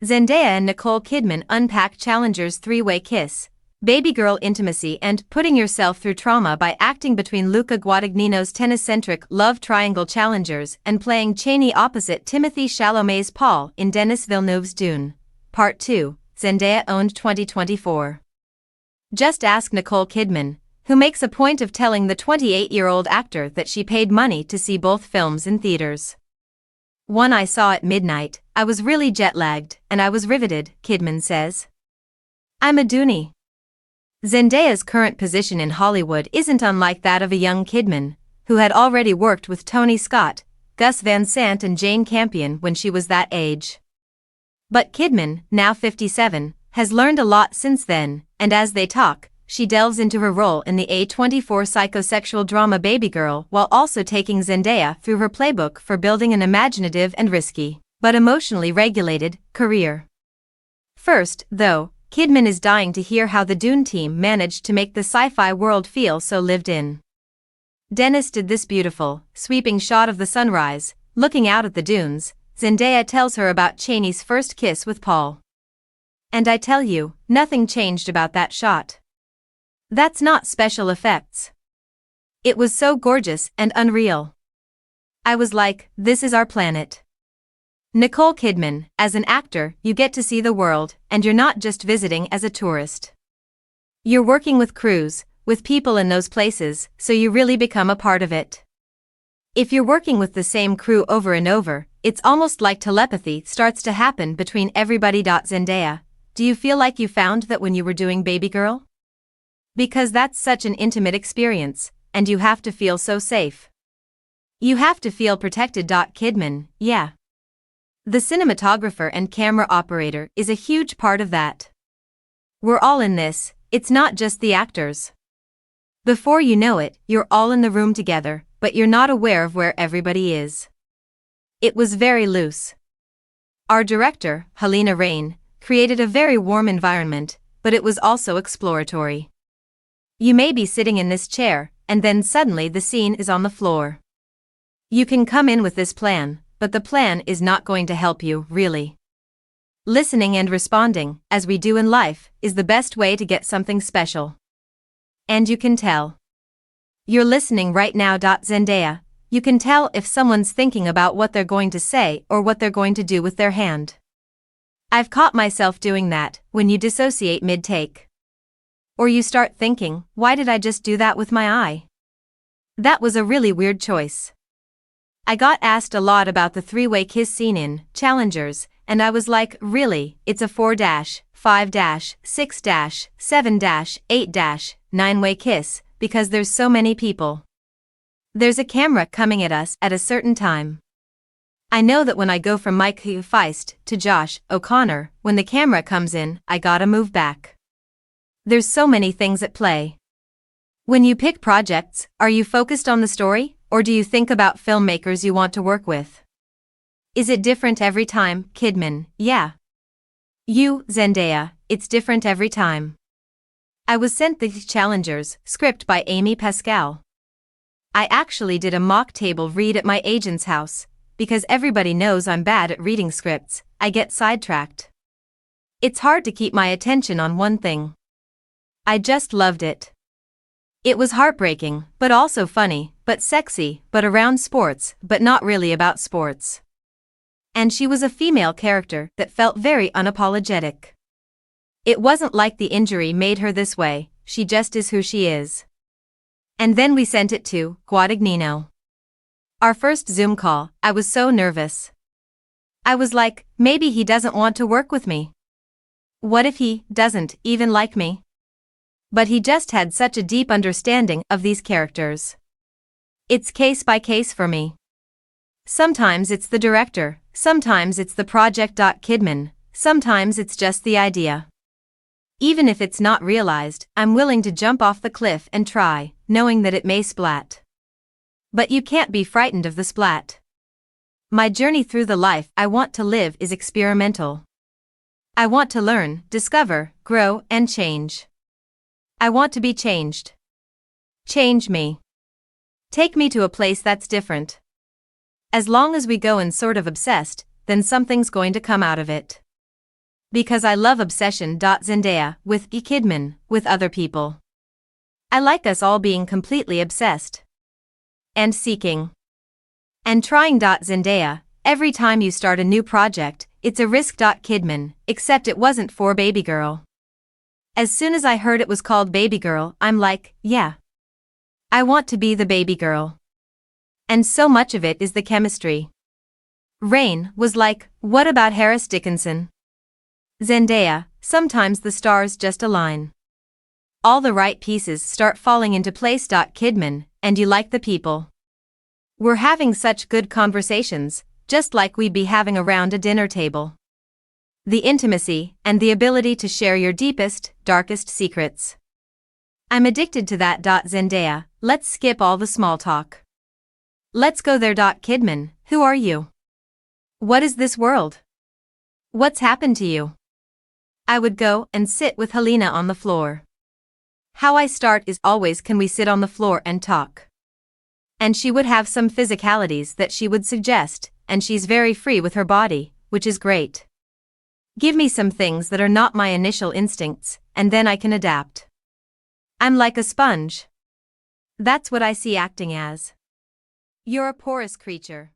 Zendaya and Nicole Kidman unpack Challenger's three-way kiss, baby girl intimacy and putting yourself through trauma by acting between Luca Guadagnino's tennis-centric love triangle Challengers and playing Chaney opposite Timothée Chalamet's Paul in Denis Villeneuve's Dune. Part 2, Zendaya owned 2024. Just ask Nicole Kidman, who makes a point of telling the 28-year-old actor that she paid money to see both films in theaters. "One I saw at midnight, I was really jet-lagged, and I was riveted," Kidman says. "I'm a Doonie." Zendaya's current position in Hollywood isn't unlike that of a young Kidman, who had already worked with Tony Scott, Gus Van Sant and Jane Campion when she was that age. But Kidman, now 57, has learned a lot since then, and as they talk, she delves into her role in the A24 psychosexual drama Baby Girl while also taking Zendaya through her playbook for building an imaginative and risky, but emotionally regulated, career. First, though, Kidman is dying to hear how the Dune team managed to make the sci-fi world feel so lived in. "Dennis did this beautiful, sweeping shot of the sunrise, looking out at the dunes," Zendaya tells her about Chaney's first kiss with Paul. "And I tell you, nothing changed about that shot. That's not special effects. It was so gorgeous and unreal. I was like, this is our planet." Nicole Kidman, as an actor, you get to see the world, and you're not just visiting as a tourist. You're working with crews, with people in those places, so you really become a part of it. If you're working with the same crew over and over, it's almost like telepathy starts to happen between everybody. Zendaya, do you feel like you found that when you were doing Baby Girl? Because that's such an intimate experience, and you have to feel so safe. You have to feel protected. Kidman, yeah. The cinematographer and camera operator is a huge part of that. We're all in this, it's not just the actors. Before you know it, you're all in the room together, but you're not aware of where everybody is. It was very loose. Our director, Helena Rain, created a very warm environment, but it was also exploratory. You may be sitting in this chair, and then suddenly the scene is on the floor. You can come in with this plan, but the plan is not going to help you, really. Listening and responding, as we do in life, is the best way to get something special. And you can tell. You're listening right now. Zendaya, you can tell if someone's thinking about what they're going to say or what they're going to do with their hand. I've caught myself doing that, when you dissociate mid-take. Or you start thinking, why did I just do that with my eye? That was a really weird choice. I got asked a lot about the three-way kiss scene in Challengers, and I was like, really, it's a 4-5-6-7-8-9-way kiss, because there's so many people. There's a camera coming at us at a certain time. I know that when I go from Mike Feist to Josh O'Connor, when the camera comes in, I gotta move back. There's so many things at play. When you pick projects, are you focused on the story, or do you think about filmmakers you want to work with? Is it different every time? Kidman, yeah. You, Zendaya, it's different every time. I was sent the Challengers script by Amy Pascal. I actually did a mock table read at my agent's house, because everybody knows I'm bad at reading scripts, I get sidetracked. It's hard to keep my attention on one thing. I just loved it. It was heartbreaking, but also funny, but sexy, but around sports, but not really about sports. And she was a female character that felt very unapologetic. It wasn't like the injury made her this way, she just is who she is. And then we sent it to Guadagnino. Our first Zoom call, I was so nervous. I was like, maybe he doesn't want to work with me. What if he doesn't even like me? But he just had such a deep understanding of these characters. It's case by case for me. Sometimes it's the director, sometimes it's the project. Kidman, sometimes it's just the idea. Even if it's not realized, I'm willing to jump off the cliff and try, knowing that it may splat. But you can't be frightened of the splat. My journey through the life I want to live is experimental. I want to learn, discover, grow, and change. I want to be changed. Change me. Take me to a place that's different. As long as we go in sort of obsessed, then something's going to come out of it. Because I love obsession. Zendaya, with Kidman, with other people. I like us all being completely obsessed. And seeking. And trying. Zendaya, every time you start a new project, it's a risk. Kidman, except it wasn't for Baby Girl. As soon as I heard it was called Baby Girl, I'm like, yeah. I want to be the baby girl. And so much of it is the chemistry. Rain was like, what about Harris Dickinson? Zendaya, sometimes the stars just align. All the right pieces start falling into place. Kidman, and you like the people. We're having such good conversations, just like we'd be having around a dinner table. The intimacy, and the ability to share your deepest, darkest secrets. I'm addicted to that. Zendaya, let's skip all the small talk. Let's go there. Kidman, who are you? What is this world? What's happened to you? I would go and sit with Helena on the floor. How I start is always, can we sit on the floor and talk? And she would have some physicalities that she would suggest, and she's very free with her body, which is great. Give me some things that are not my initial instincts, and then I can adapt. I'm like a sponge. That's what I see acting as. You're a porous creature.